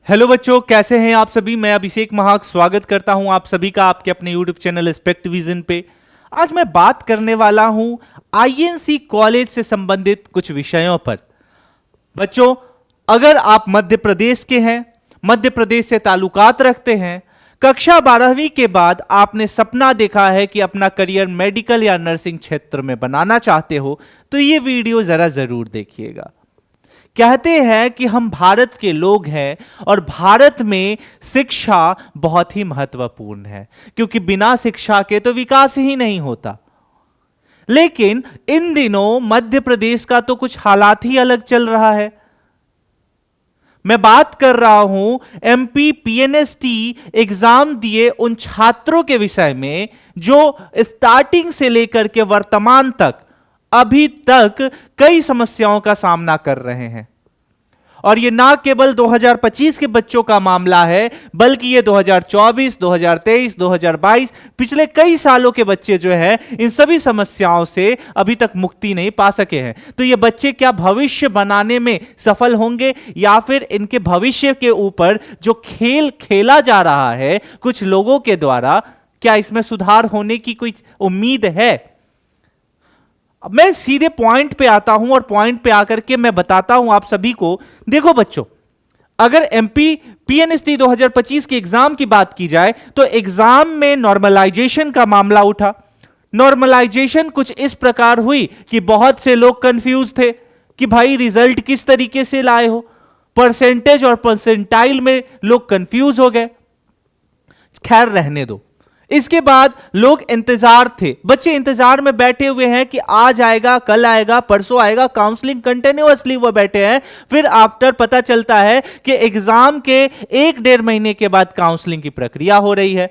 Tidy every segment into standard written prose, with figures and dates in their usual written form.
Hello बच्चों, कैसे हैं आप सभी। मैं अभिषेक महाक स्वागत करता हूं आप सभी का आपके अपने यूट्यूब चैनल एस्पेक्ट विजन पे। आज मैं बात करने वाला हूं आईएनसी कॉलेज से संबंधित कुछ विषयों पर। बच्चों, अगर आप मध्य प्रदेश के हैं, मध्य प्रदेश से ताल्लुकात रखते हैं, कक्षा 12वीं के बाद आपने सपना देखा है कि अपना करियर मेडिकल या नर्सिंग क्षेत्र में बनाना चाहते हो, तो ये वीडियो जरा जरूर देखिएगा। कहते हैं कि हम भारत के लोग हैं और भारत में शिक्षा बहुत ही महत्वपूर्ण है, क्योंकि बिना शिक्षा के तो विकास ही नहीं होता। लेकिन इन दिनों मध्य प्रदेश का तो कुछ हालात ही अलग चल रहा है। मैं बात कर रहा हूं एमपी पीएनएसटी एग्जाम दिए उन छात्रों के विषय में जो स्टार्टिंग से लेकर के वर्तमान तक अभी तक कई समस्याओं का सामना कर रहे हैं। और ये ना केवल 2025 के बच्चों का मामला है, बल्कि ये 2024, 2023, 2022 पिछले कई सालों के बच्चे जो हैं, इन सभी समस्याओं से अभी तक मुक्ति नहीं पा सके हैं। तो ये बच्चे क्या भविष्य बनाने में सफल होंगे, या फिर इनके भविष्य के ऊपर जो खेल खेला जा रहा है कुछ लोगों के द्वारा, क्या इसमें सुधार होने की कोई उम्मीद है? मैं सीधे पॉइंट पे आता हूं और पॉइंट पे आकर के मैं बताता हूं आप सभी को। देखो बच्चों, अगर एमपी पीएनएसटी 2025 के एग्जाम की बात की जाए तो एग्जाम में नॉर्मलाइजेशन का मामला उठा। नॉर्मलाइजेशन कुछ इस प्रकार हुई कि बहुत से लोग कंफ्यूज थे कि भाई रिजल्ट किस तरीके से लाए हो। परसेंटेज और परसेंटाइल में लोग कंफ्यूज हो गए। खैर, रहने दो। इसके बाद लोग इंतजार थे, बच्चे इंतजार में बैठे हुए हैं कि आज आएगा, कल आएगा, परसों आएगा। काउंसलिंग कंटिन्यूअसली वो बैठे हैं। फिर आफ्टर पता चलता है कि एग्जाम के 1-1.5 महीने के बाद काउंसलिंग की प्रक्रिया हो रही है।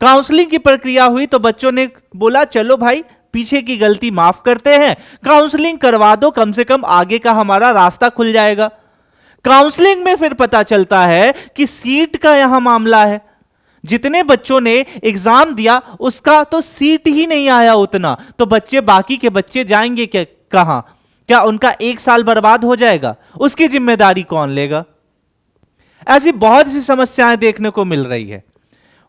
काउंसलिंग की प्रक्रिया हुई तो बच्चों ने बोला चलो भाई, पीछे की गलती माफ करते हैं, काउंसलिंग करवा दो, कम से कम आगे का हमारा रास्ता खुल जाएगा। काउंसलिंग में फिर पता चलता है कि सीट का यहां मामला है। जितने बच्चों ने एग्जाम दिया उसका तो सीट ही नहीं आया उतना, तो बच्चे, बाकी के बच्चे जाएंगे कहां? क्या उनका 1 साल बर्बाद हो जाएगा? उसकी जिम्मेदारी कौन लेगा? ऐसी बहुत सी समस्याएं देखने को मिल रही है।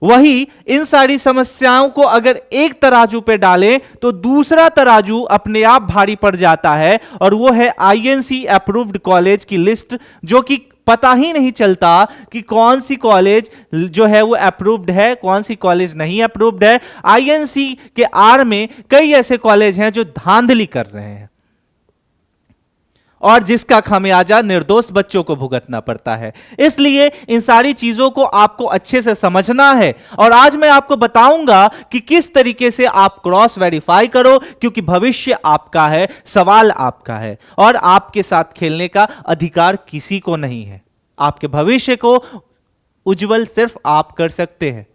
वही इन सारी समस्याओं को अगर एक तराजू पे डालें तो दूसरा तराजू अपने आप भारी पड़ जाता है, और वो है आईएनसी अप्रूव्ड कॉलेज की लिस्ट, जो कि पता ही नहीं चलता कि कौन सी कॉलेज जो है वो अप्रूव्ड है, कौन सी कॉलेज नहीं अप्रूव्ड है। आईएनसी के आड़ में कई ऐसे कॉलेज हैं जो धांधली कर रहे हैं, और जिसका खामियाजा निर्दोष बच्चों को भुगतना पड़ता है। इसलिए इन सारी चीजों को आपको अच्छे से समझना है, और आज मैं आपको बताऊंगा कि किस तरीके से आप क्रॉस वेरीफाई करो, क्योंकि भविष्य आपका है, सवाल आपका है, और आपके साथ खेलने का अधिकार किसी को नहीं है। आपके भविष्य को उज्जवल सिर्फ आप कर सकते हैं।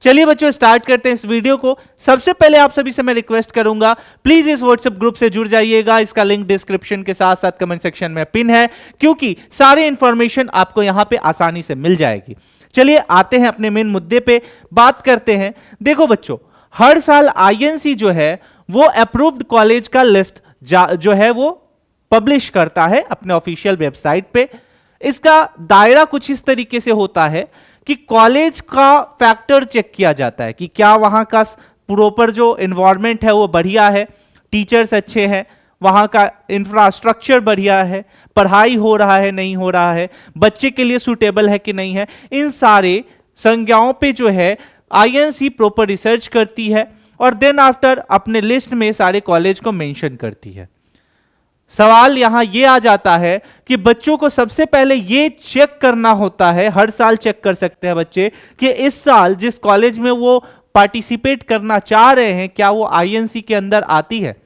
चलिए बच्चों, स्टार्ट करते हैं इस वीडियो को। सबसे पहले आप सभी से मैं रिक्वेस्ट करूंगा, प्लीज इस व्हाट्सएप ग्रुप से जुड़ जाइएगा। इसका लिंक डिस्क्रिप्शन के साथ साथ कमेंट सेक्शन में पिन है, क्योंकि सारी इंफॉर्मेशन आपको यहां पे आसानी से मिल जाएगी। चलिए आते हैं अपने मेन मुद्दे पे, बात करते हैं। देखो बच्चों, हर साल आईएनसी जो है वो अप्रूव्ड कॉलेज का लिस्ट जो है वो पब्लिश करता है अपने ऑफिशियल वेबसाइट पे। इसका दायरा कुछ इस तरीके से होता है कि कॉलेज का फैक्टर चेक किया जाता है कि क्या वहां का प्रॉपर जो एनवायरनमेंट है वो बढ़िया है, टीचर्स अच्छे हैं, वहां का इंफ्रास्ट्रक्चर बढ़िया है, पढ़ाई हो रहा है नहीं हो रहा है, बच्चे के लिए सूटेबल है कि नहीं है। इन सारे संज्ञाओं पे जो है आईएनसी प्रॉपर रिसर्च करती है, और देन आफ्टर अपने लिस्ट में सारे कॉलेज को मेंशन करती है। सवाल यहां यह आ जाता है कि बच्चों को सबसे पहले यह चेक करना होता है, हर साल चेक कर सकते हैं बच्चे, कि इस साल जिस कॉलेज में वो पार्टिसिपेट करना चाह रहे हैं क्या वो आईएनसी के अंदर आती है।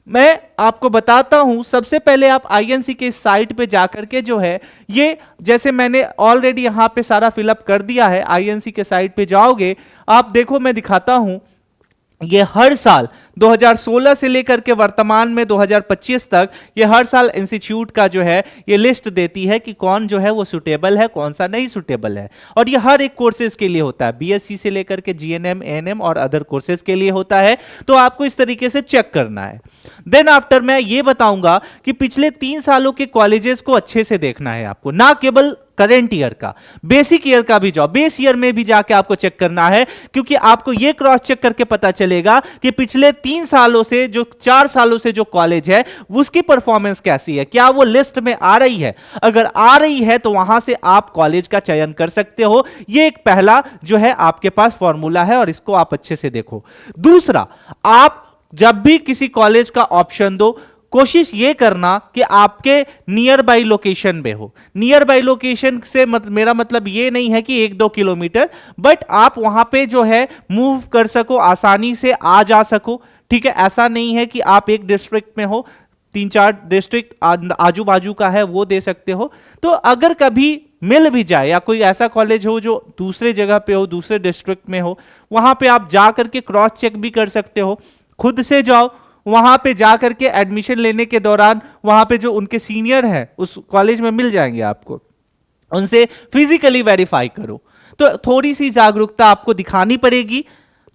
मैं आपको बताता हूं, सबसे पहले आप आईएनसी के साइट पे जाकर के जो है, ये जैसे मैंने ऑलरेडी यहां पे सारा फिलअप कर दिया है। आईएनसी के साइट पे जाओगे आप, देखो मैं दिखाता हूं, ये हर साल 2016 से लेकर के वर्तमान में 2025 तक ये हर साल इंस्टीट्यूट का जो है ये लिस्ट देती है कि कौन जो है वो सुटेबल है, कौन सा नहीं सुटेबल है। और ये हर एक कोर्सेज के लिए होता है, बीएससी से लेकर के जीएनएम, एएनएम और अदर कोर्सेज के लिए होता है। तो आपको इस तरीके से चेक करना है। देन आफ्टर मैं ये बताऊंगा कि पिछले 3 सालों के कॉलेजेस को अच्छे से देखना है आपको, ना केवल करेंट ईयर का, बेसिक ईयर का भी जाओ, बेस ईयर में भी जाके आपको चेक करना है, क्योंकि आपको यह क्रॉस चेक करके पता चलेगा कि पिछले 3 सालों से जो 4 सालों से जो कॉलेज है उसकी परफॉर्मेंस कैसी है, क्या वो लिस्ट में आ रही है। अगर आ रही है तो वहां से आप कॉलेज का चयन कर सकते हो। यह एक पहला जो है आपके पास फॉर्मूला है और इसको आप अच्छे से देखो। दूसरा, आप जब भी किसी कॉलेज का ऑप्शन दो, कोशिश ये करना कि आपके नियर बाई लोकेशन में हो। नियर बाई लोकेशन से मेरा मतलब ये नहीं है कि 1-2 किलोमीटर, बट आप वहां पे जो है मूव कर सको, आसानी से आ जा सको। ठीक है, ऐसा नहीं है कि आप एक डिस्ट्रिक्ट में हो, 3-4 डिस्ट्रिक्ट आजू बाजू का है वो दे सकते हो। तो अगर कभी मिल भी जाए या कोई ऐसा कॉलेज हो जो दूसरे जगह पे हो, दूसरे डिस्ट्रिक्ट में हो, वहां पे आप जा करके क्रॉस चेक भी कर सकते हो। खुद से जाओ, वहां पे जाकर के एडमिशन लेने के दौरान वहां पे जो उनके सीनियर हैं उस कॉलेज में मिल जाएंगे आपको, उनसे फिजिकली वेरीफाई करो। तो थोड़ी सी जागरूकता आपको दिखानी पड़ेगी।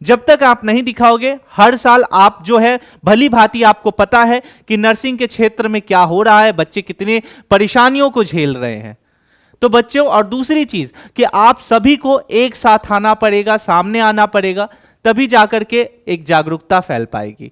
जब तक आप नहीं दिखाओगे, हर साल आप जो है भली भांति आपको पता है कि नर्सिंग के क्षेत्र में क्या हो रहा है, बच्चे कितने परेशानियों को झेल रहे हैं। तो बच्चों, और दूसरी चीज कि आप सभी को एक साथ आना पड़ेगा, सामने आना पड़ेगा, तभी जाकर के एक जागरूकता फैल पाएगी।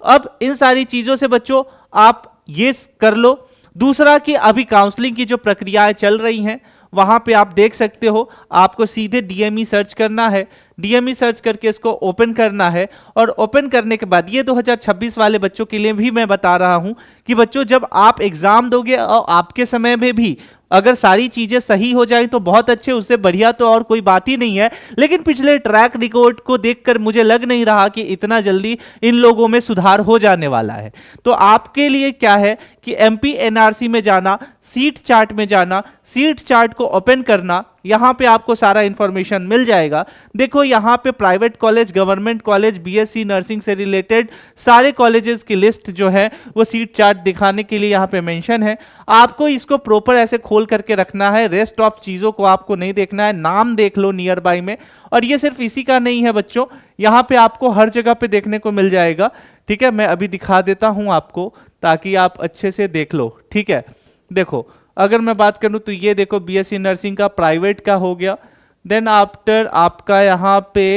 अब इन सारी चीजों से बच्चों आप ये कर लो। दूसरा कि अभी काउंसलिंग की जो प्रक्रियाएं चल रही हैं वहां पे आप देख सकते हो, आपको सीधे डीएमई सर्च करना है। डीएमई सर्च करके इसको ओपन करना है और ओपन करने के बाद ये 2026 वाले बच्चों के लिए भी मैं बता रहा हूं कि बच्चों जब आप एग्जाम दोगे और आपके समय में भी अगर सारी चीजें सही हो जाए तो बहुत अच्छे, उससे बढ़िया तो और कोई बात ही नहीं है। लेकिन पिछले ट्रैक रिकॉर्ड को देखकर मुझे लग नहीं रहा कि इतना जल्दी इन लोगों में सुधार हो जाने वाला है। तो आपके लिए क्या है कि एमपी एनआरसी में जाना, सीट चार्ट में जाना, सीट चार्ट को ओपन करना, यहां पे आपको सारा इंफॉर्मेशन मिल जाएगा। देखो यहां पे private college, government college, BSc nursing से रिलेटेड सारे कॉलेजेस की लिस्ट जो है वो सीट चार्ट दिखाने के लिए यहां पे मेंशन है। आपको इसको प्रॉपर ऐसे खोल करके रखना है, रेस्ट ऑफ चीजों को आपको नहीं देखना है। नाम देख लो नियर बाई में, और ये सिर्फ इसी का नहीं है बच्चों, यहां पे आपको हर जगह पे देखने को मिल जाएगा। ठीक है, मैं अभी दिखा देता हूं आपको ताकि आप अच्छे से देख लो। ठीक है, देखो अगर मैं बात करूं तो ये देखो बीएससी नर्सिंग का प्राइवेट का हो गया, देन आफ्टर आपका यहाँ पे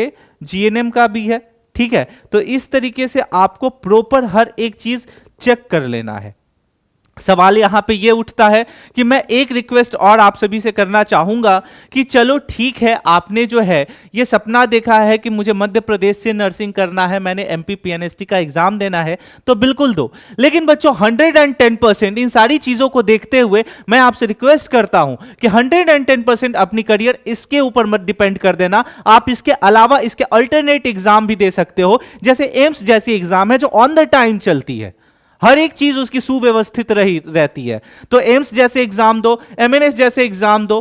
जीएनएम का भी है। ठीक है, तो इस तरीके से आपको प्रॉपर हर एक चीज चेक कर लेना है। सवाल यहां पे ये उठता है कि मैं एक रिक्वेस्ट और आप सभी से करना चाहूंगा कि चलो ठीक है, आपने जो है ये सपना देखा है कि मुझे मध्य प्रदेश से नर्सिंग करना है, मैंने एमपी पीएनएसटी का एग्जाम देना है, तो बिल्कुल दो। लेकिन बच्चों 110% इन सारी चीजों को देखते हुए मैं आपसे रिक्वेस्ट करता हूं कि 110% अपनी करियर इसके ऊपर मत डिपेंड कर देना। आप इसके अलावा इसके अल्टरनेट एग्जाम भी दे सकते हो, जैसे एम्स जैसी एग्जाम है जो ऑन द टाइम चलती है, हर एक चीज उसकी सुव्यवस्थित रहती है। तो एम्स जैसे एग्जाम दो, एमएनएस जैसे एग्जाम दो।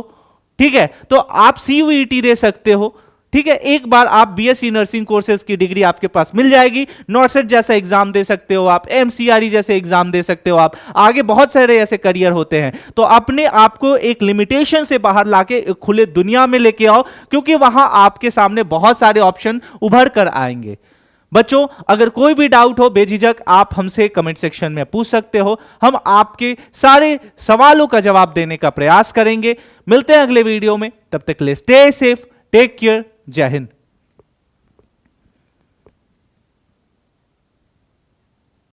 ठीक है, तो आप सीयूईटी दे सकते हो। ठीक है, एक बार आप बीएससी नर्सिंग कोर्सेज की डिग्री आपके पास मिल जाएगी। नॉटसेट जैसा एग्जाम दे सकते हो आप, एमसीआरई जैसे एग्जाम दे सकते हो आप। आगे बहुत सारे ऐसे करियर होते हैं। तो अपने आप को एक लिमिटेशन से बाहर लाके खुले दुनिया में लेके आओ, क्योंकि वहां आपके सामने बहुत सारे ऑप्शन उभर कर आएंगे। बच्चों अगर कोई भी डाउट हो बेझिझक आप हमसे कमेंट सेक्शन में पूछ सकते हो, हम आपके सारे सवालों का जवाब देने का प्रयास करेंगे। मिलते हैं अगले वीडियो में, तब तक के लिए स्टे सेफ, टेक केयर, जय हिंद।